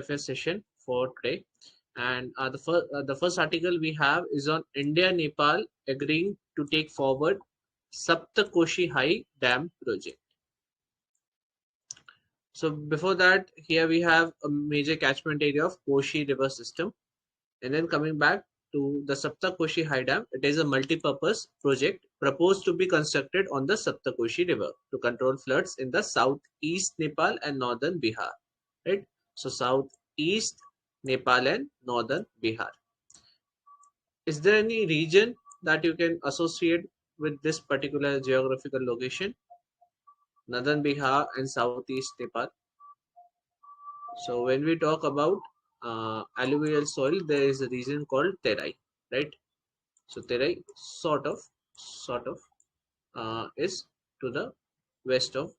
IFoS session for today. And the first article we have is on India Nepal agreeing to take forward Saptakoshi High Dam project. So before that, here we have a major catchment area of Koshi River system, and then coming back to the Saptakoshi High Dam, it is a multi-purpose project proposed to be constructed on the Saptakoshi River to control floods in the southeast Nepal and northern Bihar. Right? So southeast Nepal and northern Bihar. Is there any region that you can associate with this particular geographical location? Northern Bihar and southeast Nepal. So when we talk about alluvial soil, there is a region called Terai, right? So Terai sort of is to the west of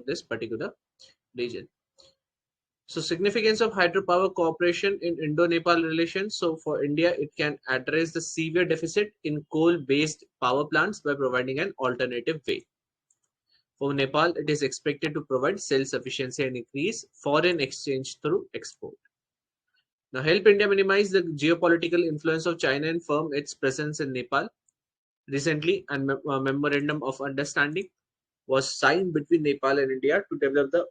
this particular region. So significance of hydropower cooperation in Indo-Nepal relations. So for India, it can address the severe deficit in coal-based power plants by providing an alternative way. For Nepal, it is expected to provide self-sufficiency and increase foreign exchange through export. Now, help India minimize the geopolitical influence of China and firm its presence in Nepal. Recently, a memorandum of understanding was signed between Nepal and India to develop the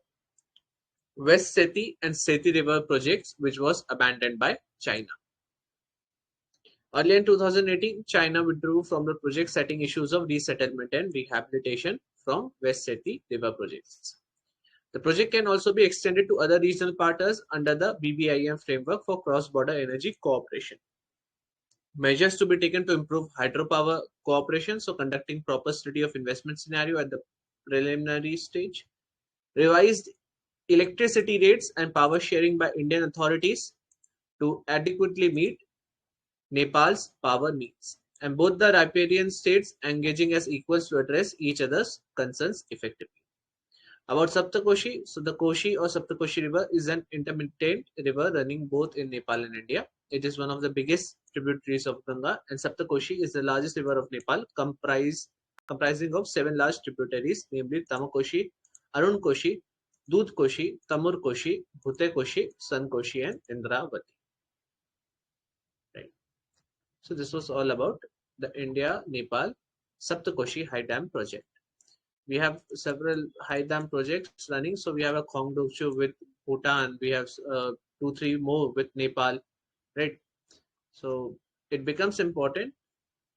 West Seti and Seti River projects, which was abandoned by China. Earlier in 2018, China withdrew from the project, citing issues of resettlement and rehabilitation from West Seti River projects. The project can also be extended to other regional partners under the BBIM framework for cross-border energy cooperation. Measures to be taken to improve hydropower cooperation, so conducting proper study of investment scenario at the preliminary stage. Revised electricity rates and power sharing by Indian authorities to adequately meet Nepal's power needs, and both the riparian states engaging as equals to address each other's concerns effectively. About Saptakoshi, so the Koshi or Saptakoshi River is an intermittent river running both in Nepal and India. It is one of the biggest tributaries of Ganga, and Saptakoshi is the largest river of Nepal, comprising of 7 large tributaries, namely Tamakoshi, Arunkoshi, Dudkoshi, Tamurkoshi, Bhutekoshi, Sankoshi, and Indravati. Right. So this was all about the India-Nepal Saptakoshi High Dam project. We have several high dam projects running. So we have a Khongdokchu with Bhutan. We have 2-3 more with Nepal, right? So it becomes important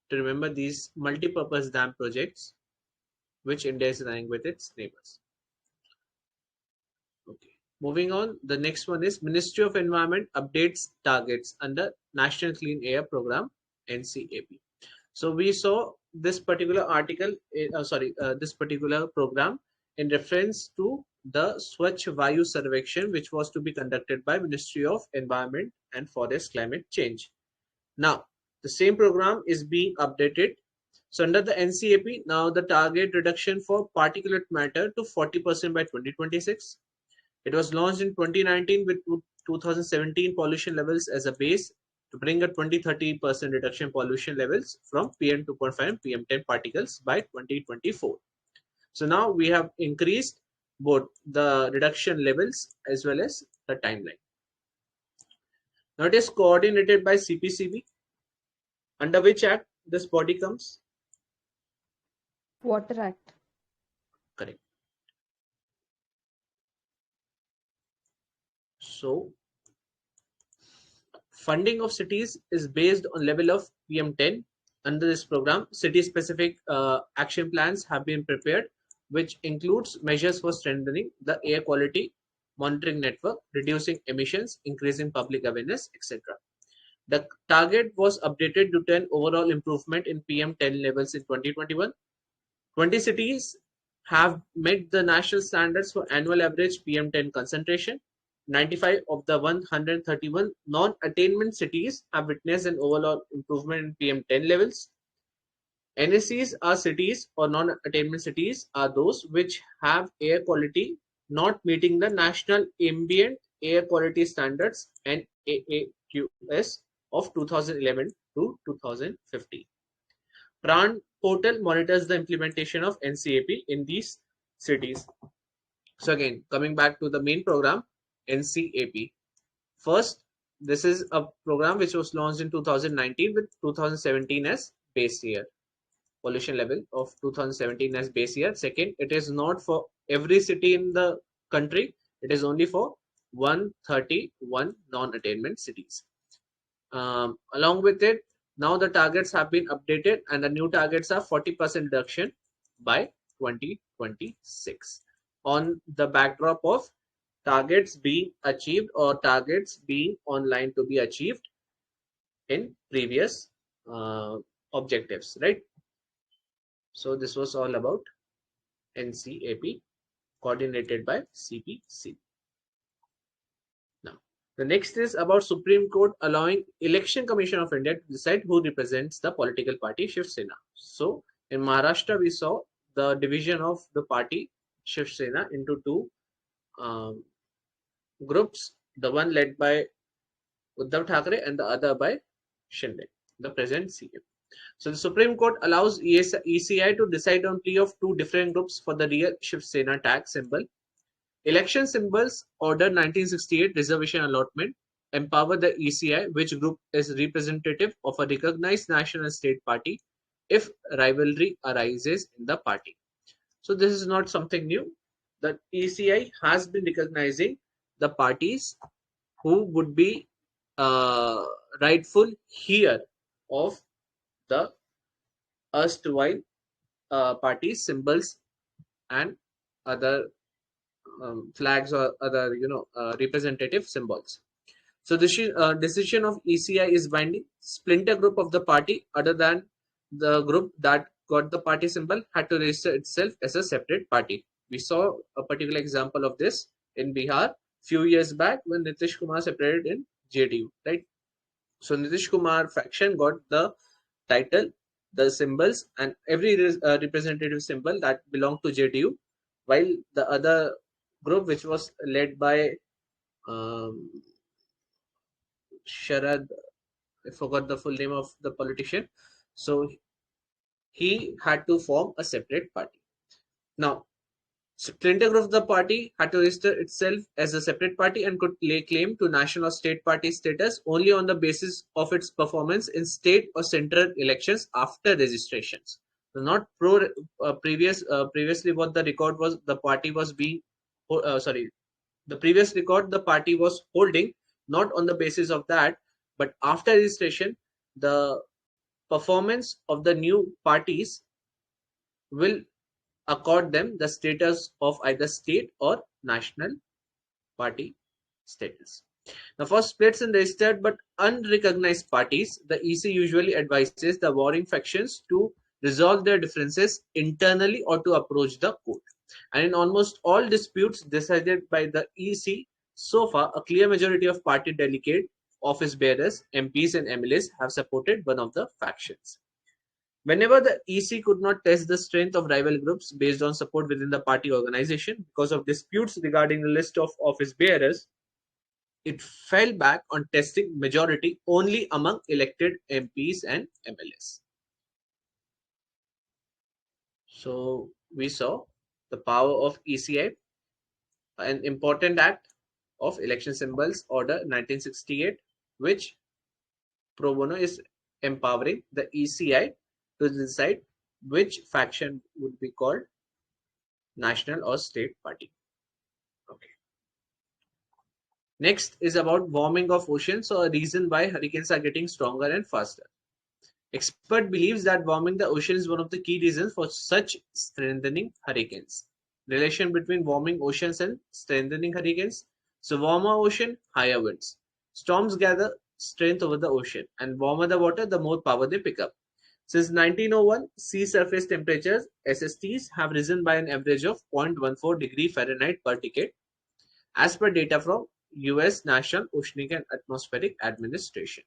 to remember these multi-purpose dam projects which India is running with its neighbors. Okay, moving on. The next one is Ministry of Environment updates targets under National Clean Air Program, NCAP. So we saw this particular article, this particular program in reference to the Swachh Vayu Sarvekshan, which was to be conducted by Ministry of Environment and Forest Climate Change. Now, the same program is being updated. So under the NCAP, now the target reduction for particulate matter to 40% by 2026. It was launched in 2019 with 2017 pollution levels as a base to bring a 20-30% reduction pollution levels from PM2.5 and PM10 particles by 2024. So now we have increased both the reduction levels as well as the timeline. Now it is coordinated by CPCB. Under which act this body comes? Water Act. Correct. So funding of cities is based on level of PM10. Under this program, city-specific action plans have been prepared, which includes measures for strengthening the air quality monitoring network, reducing emissions, increasing public awareness, etc. The target was updated due to an overall improvement in PM10 levels in 2021. 20 cities have met the national standards for annual average PM10 concentration. 95 of the 131 non-attainment cities have witnessed an overall improvement in PM10 levels. NACs are cities or non-attainment cities are those which have air quality not meeting the National Ambient Air Quality Standards NAAQS of 2011 to 2015. PRAN portal monitors the implementation of NCAP in these cities. So again, coming back to the main program, NCAP. First, this is a program which was launched in 2019 with 2017 as base year. Pollution level of 2017 as base year. Second, it is not for every city in the country. It is only for 131 non-attainment cities. Along with it, now the targets have been updated and the new targets are 40% reduction by 2026 on the backdrop of targets being achieved or targets being online to be achieved in previous objectives, right? So this was all about NCAP coordinated by CPC. Now, the next is about Supreme Court allowing Election Commission of India to decide who represents the political party Shiv Sena. So in Maharashtra, we saw the division of the party Shiv Sena into two groups, the one led by Uddhav Thackeray and the other by Shinde, the present CM. So the Supreme Court allows ECI to decide on plea of two different groups for the real Shiv Sena tag symbol. Election symbols order 1968 reservation allotment empower the ECI which group is representative of a recognized national state party if rivalry arises in the party. So this is not something new. The ECI has been recognizing the parties who would be rightful here of the erstwhile parties, symbols, and other flags or other representative symbols. So the decision of ECI is binding. Splinter group of the party other than the group that got the party symbol had to register itself as a separate party. We saw a particular example of this in Bihar few years back when Nitish Kumar separated in JDU, right? So Nitish Kumar faction got the title, the symbols, and every representative symbol that belonged to JDU, while the other group, which was led by Sharad, I forgot the full name of the politician, so he had to form a separate party. Now, Splinter group of the party had to register itself as a separate party and could lay claim to national or state party status only on the basis of its performance in state or central elections after registrations. So not previously what the record was, the party was being the previous record the party was holding, not on the basis of that, but after registration the performance of the new parties will accord them the status of either state or national party status. Now, for splits in registered but unrecognized parties, the EC usually advises the warring factions to resolve their differences internally or to approach the court. And in almost all disputes decided by the EC, so far, a clear majority of party delegate, office bearers, MPs and MLAs have supported one of the factions. Whenever the EC could not test the strength of rival groups based on support within the party organization because of disputes regarding the list of office bearers, it fell back on testing majority only among elected MPs and MLAs. So we saw the power of ECI, an important act of Election Symbols Order 1968, which pro bono is empowering the ECI to decide which faction would be called national or state party. Okay. Next is about warming of oceans, so a reason why hurricanes are getting stronger and faster. Expert believes that warming the ocean is one of the key reasons for such strengthening hurricanes. Relation between warming oceans and strengthening hurricanes. So warmer ocean, higher winds. Storms gather strength over the ocean, and warmer the water, the more power they pick up. Since 1901, sea surface temperatures SSTs have risen by an average of 0.14 degree Fahrenheit per decade, as per data from US National Oceanic and Atmospheric Administration.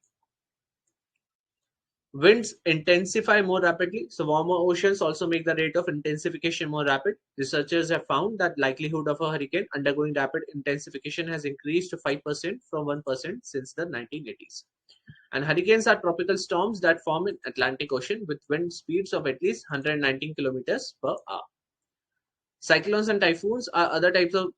Winds intensify more rapidly, so warmer oceans also make the rate of intensification more rapid. Researchers have found that likelihood of a hurricane undergoing rapid intensification has increased to 5% from 1% since the 1980s. And hurricanes are tropical storms that form in Atlantic Ocean with wind speeds of at least 119 kilometers per hour. Cyclones and typhoons are other types of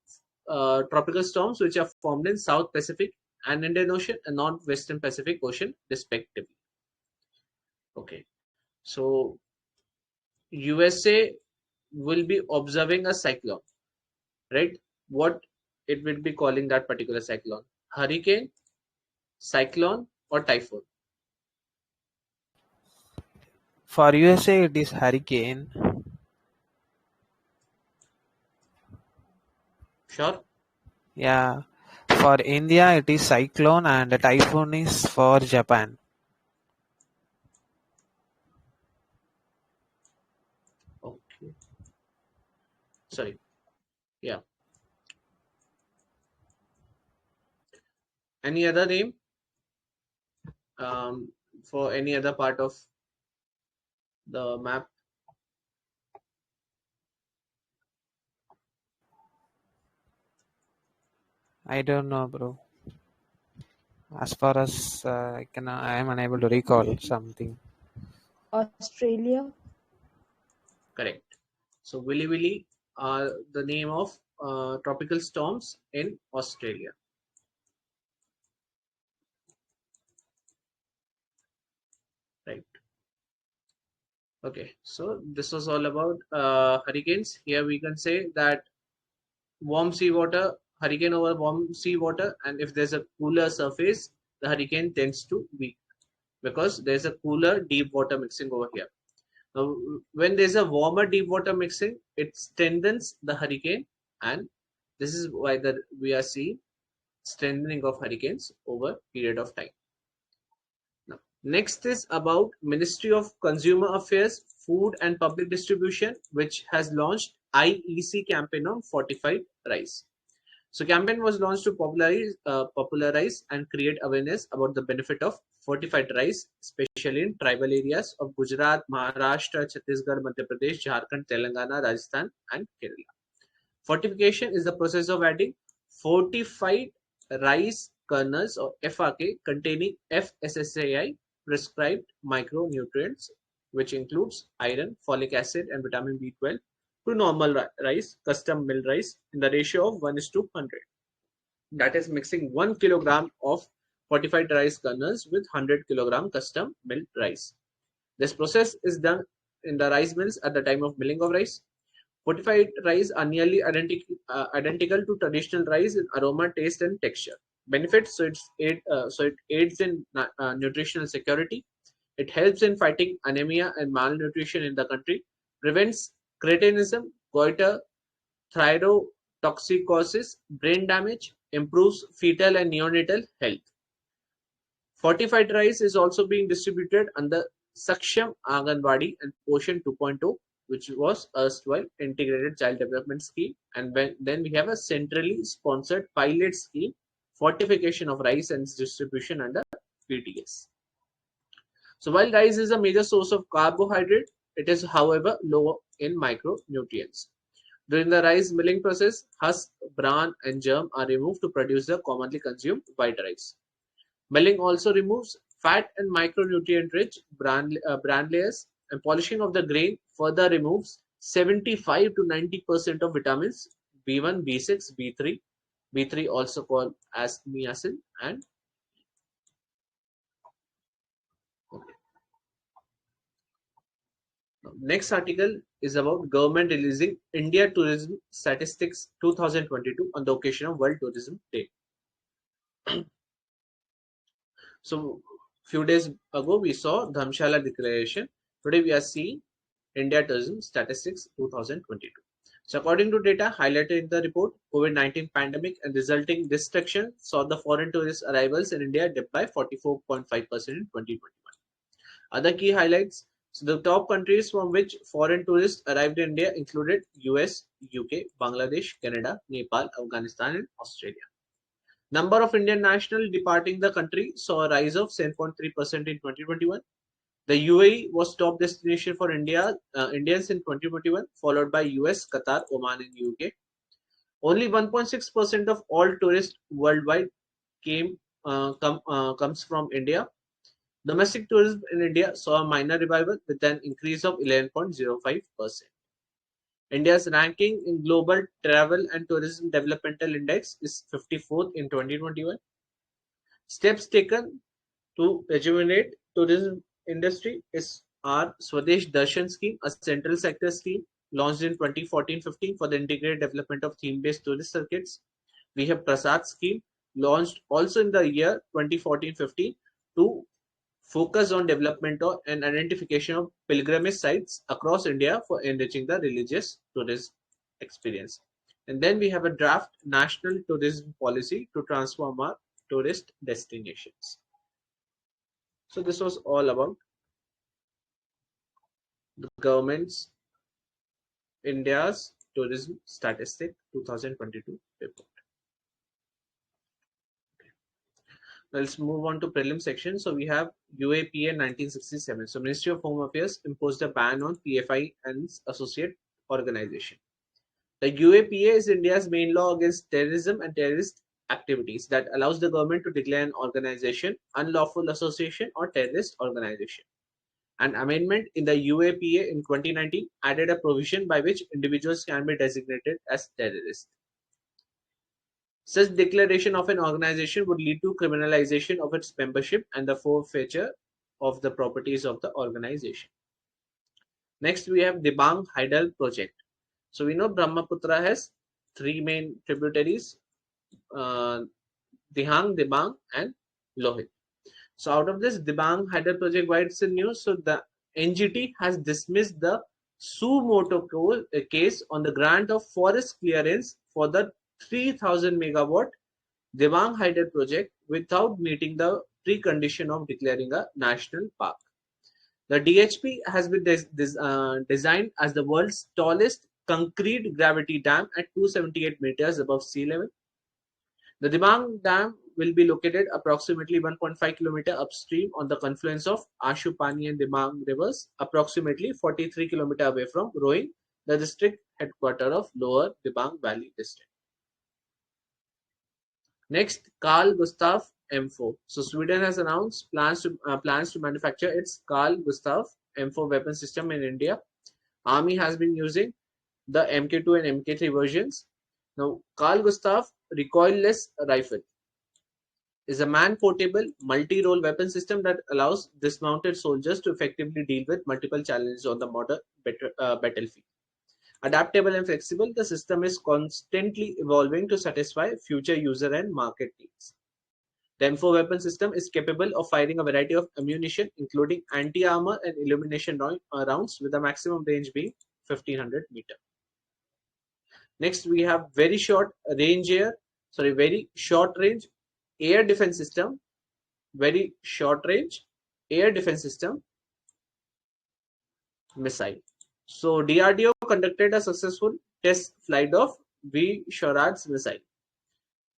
tropical storms which are formed in South Pacific and Indian Ocean and Northwestern Pacific Ocean respectively. Okay, so USA will be observing a cyclone, right? What it will be calling that particular cyclone? Hurricane, cyclone, or typhoon? For USA, it is hurricane. Sure. Yeah. For India, it is cyclone, and typhoon is for Japan. Okay. Sorry. Yeah. Any other name for any other part of the map? I don't know, bro. As far as I am unable to recall something. Australia. Correct. So Willy Willy are the name of tropical storms in Australia. Right. Okay. So this was all about hurricanes. Here we can say that warm seawater, hurricane over warm seawater, and if there's a cooler surface, the hurricane tends to weak because there's a cooler deep water mixing over here. Now, when there's a warmer deep water mixing, it strengthens the hurricane, and this is why we are seeing strengthening of hurricanes over period of time. Now, next is about Ministry of Consumer Affairs, Food and Public Distribution, which has launched IEC campaign on fortified rice. So campaign was launched to popularize and create awareness about the benefit of fortified rice, especially in tribal areas of Gujarat, Maharashtra, Chhattisgarh, Madhya Pradesh, Jharkhand, Telangana, Rajasthan, and Kerala. Fortification is the process of adding fortified rice kernels or FRK containing FSSAI prescribed micronutrients, which includes iron, folic acid, and vitamin B12 to normal rice, custom milled rice in the ratio of 1:100. That is mixing 1 kilogram of fortified rice kernels with 100 kilogram custom milled rice. This process is done in the rice mills at the time of milling of rice. Fortified rice are nearly identical to traditional rice in aroma, taste, and texture. Benefits: so it aids in nutritional security. It helps in fighting anemia and malnutrition in the country. Prevents cretinism, goiter, thyrotoxicosis, brain damage. Improves fetal and neonatal health. Fortified rice is also being distributed under Saksham Anganwadi and Poshan 2.0, which was erstwhile Integrated Child Development Scheme. And then we have a centrally sponsored pilot scheme, Fortification of Rice and its distribution under PTS. So while rice is a major source of carbohydrate, it is however low in micronutrients. During the rice milling process, husk, bran, and germ are removed to produce the commonly consumed white rice. Milling also removes fat and micronutrient-rich bran layers, and polishing of the grain further removes 75 to 90% of vitamins B1, B6, B3, B3 also called as niacin, and okay. Now, next article is about government releasing India Tourism Statistics 2022 on the occasion of World Tourism Day. So few days ago we saw Dhamshala Declaration. Today we are seeing India Tourism Statistics 2022. So according to data highlighted in the report, COVID-19 pandemic and resulting destruction saw the foreign tourist arrivals in India dip by 44.5% in 2021. Other key highlights. So the top countries from which foreign tourists arrived in India included US, UK, Bangladesh, Canada, Nepal, Afghanistan, and Australia. Number of Indian nationals departing the country saw a rise of 7.3% in 2021. The UAE was top destination for Indians in 2021, followed by US, Qatar, Oman, and UK. Only 1.6% of all tourists worldwide comes from India. Domestic tourism in India saw a minor revival with an increase of 11.05%. India's ranking in Global Travel and Tourism Developmental Index is 54th in 2021. Steps taken to rejuvenate tourism industry is our Swadesh Darshan scheme, a central sector scheme launched in 2014-15 for the integrated development of theme-based tourist circuits. We have Prasad scheme launched also in the year 2014-15 to focus on development and identification of pilgrimage sites across India for enriching the religious tourism experience. And then we have a draft national tourism policy to transform our tourist destinations. So this was all about the government's India's tourism statistic 2022 report. Let's move on to prelim section. So we have UAPA 1967. So Ministry of Home Affairs imposed a ban on PFI and associate organization. The UAPA is India's main law against terrorism and terrorist activities that allows the government to declare an organization unlawful association or terrorist organization. An amendment in the UAPA in 2019 added a provision by which individuals can be designated as terrorists. Such declaration of an organization would lead to criminalization of its membership and the forfeiture of the properties of the organization. Next, we have Dibang Hydel project. So we know Brahmaputra has three main tributaries, Dihang, Dibang, and Lohit. So out of this Dibang Hydel project, why it's in news? So the NGT has dismissed the suo motu case on the grant of forest clearance for the 3000 megawatt Dibang Hydel project without meeting the precondition of declaring a national park. The DHP has been designed as the world's tallest concrete gravity dam at 278 meters above sea level. The Dibang Dam will be located approximately 1.5 km upstream on the confluence of Ashupani and Dibang rivers, approximately 43 km away from Roing, the district headquarters of Lower Dibang Valley district. Next, Carl Gustav M4. So Sweden has announced plans to manufacture its Carl Gustav M4 weapon system in India. Army has been using the MK2 and MK3 versions. Now, Carl Gustav recoilless rifle is a man-portable multi-role weapon system that allows dismounted soldiers to effectively deal with multiple challenges on the modern battlefield. Adaptable and flexible, the system is constantly evolving to satisfy future user and market needs. The M4 weapon system is capable of firing a variety of ammunition, including anti-armor and illumination rounds, with a maximum range being 1500 meters. Next, we have very short range air defense system. Very short range air defense system missile. So DRDO conducted a successful test flight of V-Sharad missile.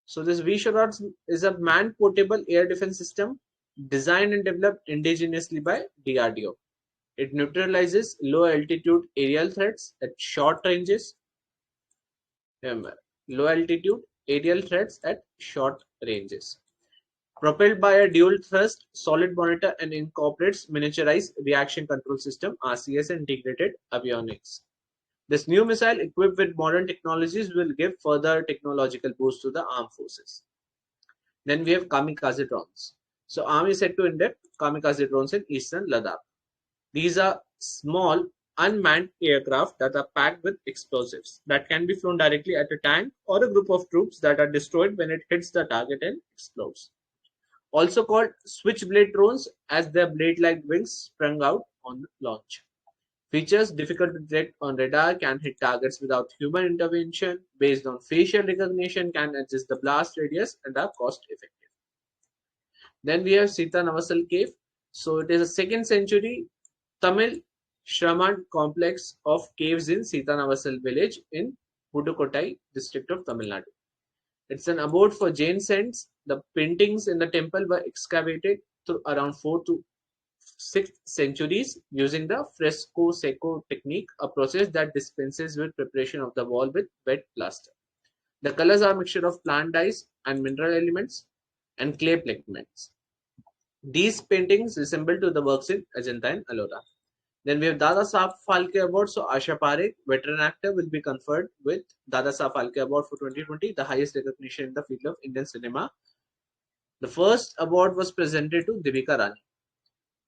So this V-Sharad is a man-portable air defense system designed and developed indigenously by DRDO. It neutralizes low-altitude aerial threats at short ranges. Low-altitude aerial threats at short ranges. Propelled by a dual-thrust solid monitor and incorporates miniaturized reaction control system (RCS) and integrated avionics. This new missile, equipped with modern technologies, will give further technological boost to the armed forces. Then we have kamikaze drones. So Army is set to induct kamikaze drones in eastern Ladakh. These are small unmanned aircraft that are packed with explosives that can be flown directly at a tank or a group of troops that are destroyed when it hits the target and explodes. Also called switchblade drones, as their blade-like wings sprung out on launch. Features difficult to detect on radar, can hit targets without human intervention, based on facial recognition, can adjust the blast radius, and are cost effective. Then we have Sita Navasal cave. So it is a 2nd century Tamil Shraman complex of caves in Sita Navasal village in Pudukkottai district of Tamil Nadu. It's an abode for Jain saints. The paintings in the temple were excavated through around 4th to 6th centuries using the fresco secco technique, a process that dispenses with preparation of the wall with wet plaster. The colors are a mixture of plant dyes and mineral elements and clay pigments. These paintings resemble to the works in Ajanta and Ellora. Then we have Dada Saab Phalke Award. So Asha Parekh, veteran actor, will be conferred with Dada Saab Phalke Award for 2020, the highest recognition in the field of Indian cinema. The first award was presented to Deepika Rani.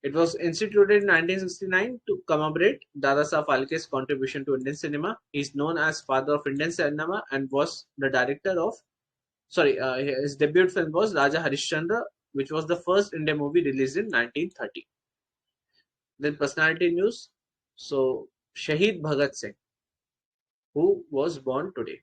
It was instituted in 1969 to commemorate Dada Saab Phalke's contribution to Indian cinema. He is known as father of Indian cinema and was the director of, his debut film was Raja Harishchandra, which was the first Indian movie released in 1930. Then personality news. So Shahid Bhagat Singh, who was born today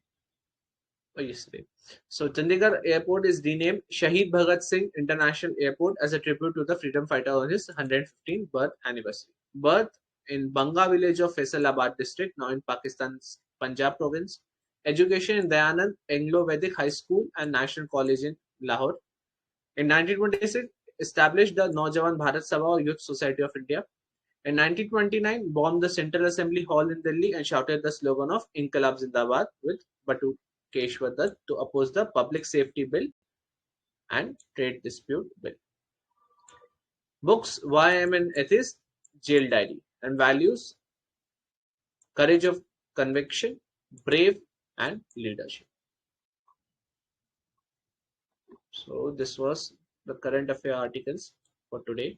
or yesterday. So Chandigarh Airport is renamed Shahid Bhagat Singh International Airport as a tribute to the freedom fighter on his 115th birth anniversary. Birth in Banga village of Faisalabad district, now in Pakistan's Punjab province. Education in Dayanand Anglo-Vedic High School and National College in Lahore. In 1926, established the Naujawan Bharat Sabha or Youth Society of India. In 1929, bombed the Central Assembly Hall in Delhi and shouted the slogan of Inqilab Zindabad with Batukeshwar Dutt to oppose the Public Safety Bill and Trade Dispute Bill. Books: Why I Am an Atheist, Jail Diary, and Values: Courage of Conviction, Brave, and Leadership. So this was the current affair articles for today.